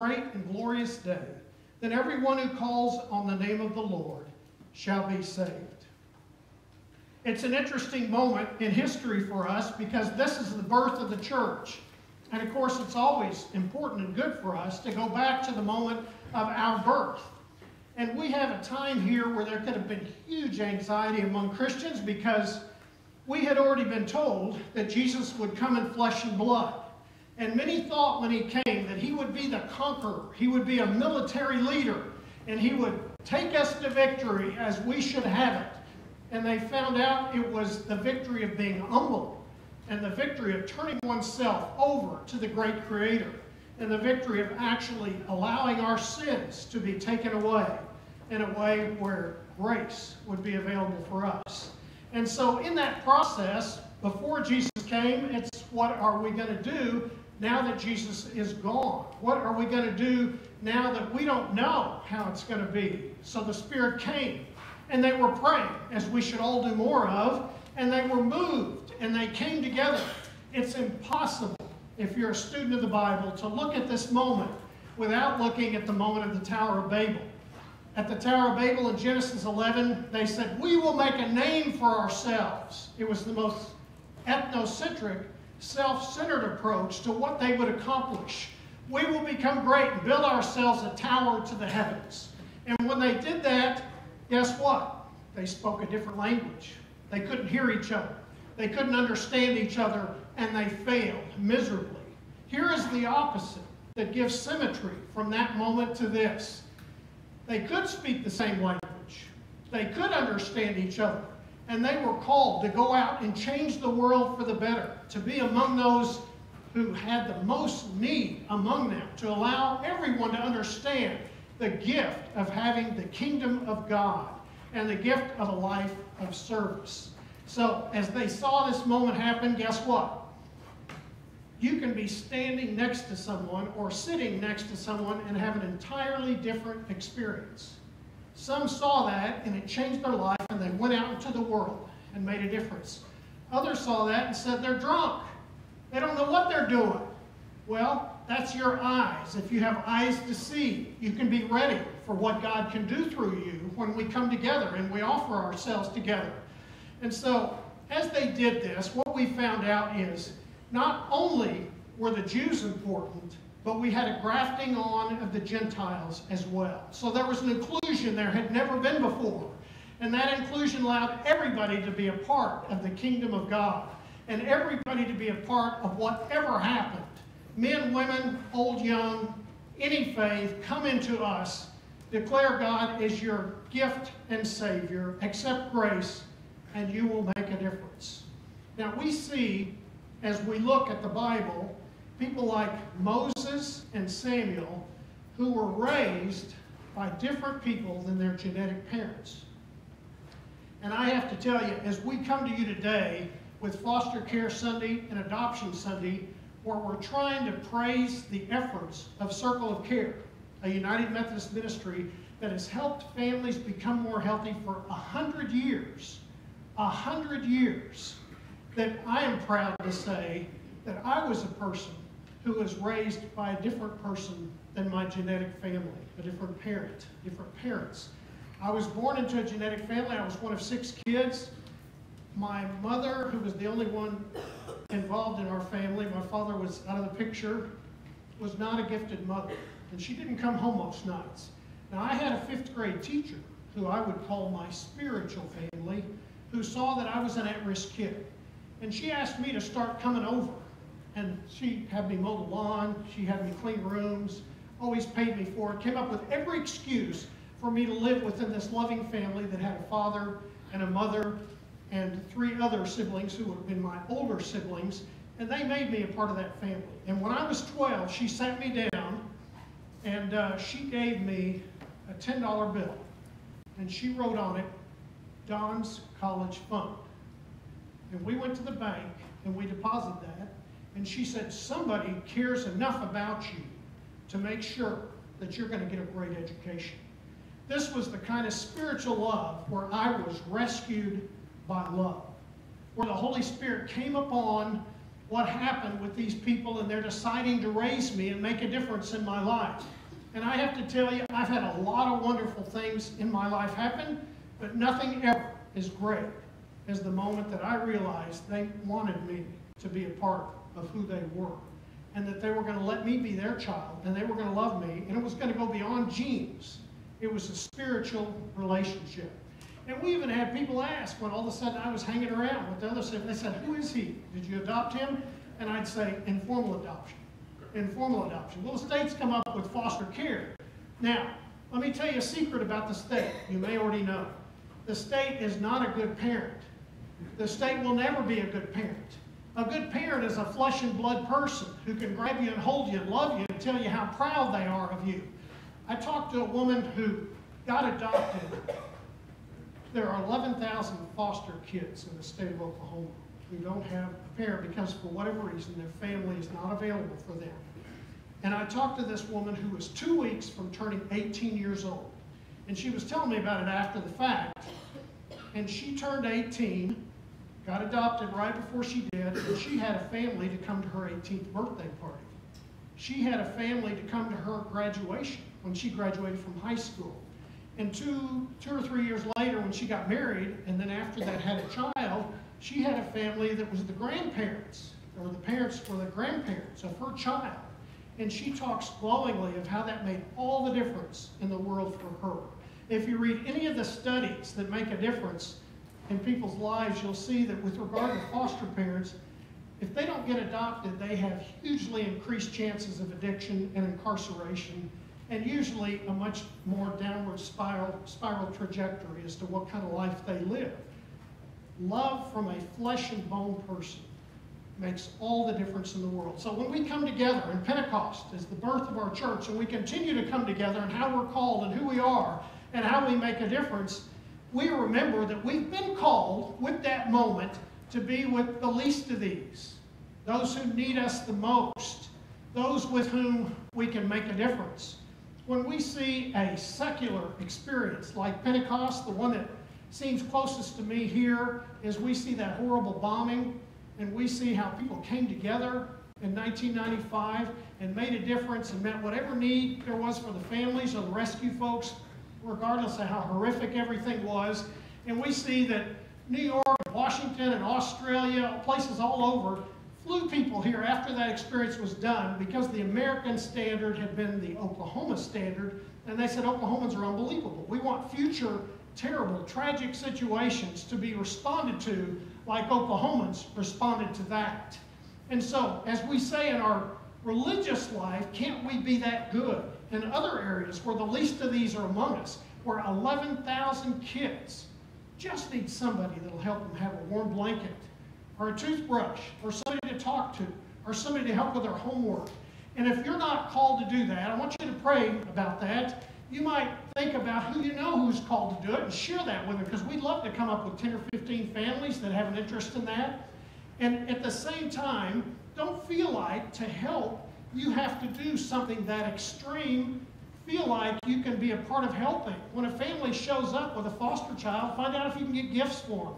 great and glorious day, then everyone who calls on the name of the Lord shall be saved. It's an interesting moment in history for us because this is the birth of the church. And of course, it's always important and good for us to go back to the moment of our birth. And we have a time here where there could have been huge anxiety among Christians because we had already been told that Jesus would come in flesh and blood. And many thought when he came that he would be the conqueror. He would be a military leader. And he would take us to victory as we should have it. And they found out it was the victory of being humble. And the victory of turning oneself over to the great Creator. And the victory of actually allowing our sins to be taken away in a way where grace would be available for us. And so in that process, before Jesus came, it's what are we going to do now that Jesus is gone? What are we going to do now that we don't know how it's going to be? So the Spirit came, and they were praying, as we should all do more of, and they were moved, and they came together. It's impossible, if you're a student of the Bible, to look at this moment without looking at the moment of the Tower of Babel. At the Tower of Babel in Genesis 11, they said, we will make a name for ourselves. It was the most ethnocentric, self-centered approach to what they would accomplish. We will become great and build ourselves a tower to the heavens. And when they did that, guess what? They spoke a different language. They couldn't hear each other. They couldn't understand each other, and they failed miserably. Here is the opposite that gives symmetry from that moment to this. They could speak the same language. They could understand each other. And they were called to go out and change the world for the better, to be among those who had the most need among them, to allow everyone to understand the gift of having the kingdom of God and the gift of a life of service. So as they saw this moment happen, guess what? You can be standing next to someone or sitting next to someone and have an entirely different experience. Some saw that and it changed their life and they went out into the world and made a difference. Others saw that and said they're drunk. They don't know what they're doing. Well, that's your eyes. If you have eyes to see, you can be ready for what God can do through you when we come together and we offer ourselves together. And so, as they did this, what we found out is not only were the Jews important, but we had a grafting on of the Gentiles as well. So there was an inclusion there had never been before. And that inclusion allowed everybody to be a part of the kingdom of God. And everybody to be a part of whatever happened. Men, women, old, young, any faith, come into us. Declare God as your gift and Savior. Accept grace, and you will make a difference. Now we see, as we look at the Bible, people like Moses and Samuel who were raised by different people than their genetic parents. And I have to tell you, as we come to you today with Foster Care Sunday and Adoption Sunday, where we're trying to praise the efforts of Circle of Care, a United Methodist ministry that has helped families become more healthy for 100 years. 100 years. That I am proud to say that I was a person who was raised by a different person than my genetic family, a different parent, different parents. I was born into a genetic family. I was one of 6 kids. My mother, who was the only one involved in our family, my father was out of the picture, was not a gifted mother. And she didn't come home most nights. Now, I had a 5th grade teacher, who I would call my spiritual family, who saw that I was an at-risk kid. And she asked me to start coming over. And she had me mow the lawn, she had me clean rooms, always paid me for it, came up with every excuse for me to live within this loving family that had a father and a mother and 3 other siblings who would have been my older siblings, and they made me a part of that family. And when I was 12, she sat me down and she gave me a $10 bill. And she wrote on it, Don's College Fund. And we went to the bank and we deposited that. And she said, somebody cares enough about you to make sure that you're going to get a great education. This was the kind of spiritual love where I was rescued by love. Where the Holy Spirit came upon what happened with these people, and they're deciding to raise me and make a difference in my life. And I have to tell you, I've had a lot of wonderful things in my life happen, but nothing ever as great as the moment that I realized they wanted me to be a part of who they were, and that they were going to let me be their child, and they were going to love me, and it was going to go beyond genes. It was a spiritual relationship. And we even had people ask when all of a sudden I was hanging around with the others, they said, "Who is he? Did you adopt him?" And I'd say, "Informal adoption. Informal adoption." Well, the state's come up with foster care. Now, let me tell you a secret about the state. You may already know. The state is not a good parent. The state will never be a good parent. A good parent is a flesh and blood person who can grab you and hold you and love you and tell you how proud they are of you. I talked to a woman who got adopted. There are 11,000 foster kids in the state of Oklahoma who don't have a parent because for whatever reason their family is not available for them. And I talked to this woman who was 2 weeks from turning 18 years old. And she was telling me about it after the fact. And she turned 18, got adopted right before she did, and she had a family to come to her 18th birthday party. She had a family to come to her graduation when she graduated from high school. And two or 3 years later, when she got married, and then after that had a child, she had a family that was the grandparents, or the parents were the grandparents of her child. And she talks glowingly of how that made all the difference in the world for her. If you read any of the studies that make a difference in people's lives, you'll see that with regard to foster parents, if they don't get adopted, they have hugely increased chances of addiction and incarceration, and usually a much more downward spiral trajectory as to what kind of life they live. Love from a flesh and bone person makes all the difference in the world. So when we come together, and Pentecost is the birth of our church, and we continue to come together and how we're called and who we are and how we make a difference, we remember that we've been called with that moment to be with the least of these, those who need us the most, those with whom we can make a difference. When we see a secular experience like Pentecost, the one that seems closest to me here is we see that horrible bombing, and we see how people came together in 1995 and made a difference and met whatever need there was for the families or the rescue folks, regardless of how horrific everything was. And we see that New York, Washington, and Australia, places all over, flew people here after that experience was done because the American standard had been the Oklahoma standard, and they said Oklahomans are unbelievable. We want future terrible, tragic situations to be responded to like Oklahomans responded to that. And so, as we say in our religious life, can't we be that good in other areas where the least of these are among us, where 11,000 kids just need somebody that'll help them have a warm blanket, or a toothbrush, or somebody to talk to, or somebody to help with their homework. And if you're not called to do that, I want you to pray about that. You might think about who you know who's called to do it and share that with them, because we'd love to come up with 10 or 15 families that have an interest in that. And at the same time, don't feel like to help you have to do something that extreme. Feel like you can be a part of helping. When a family shows up with a foster child, find out if you can get gifts for them.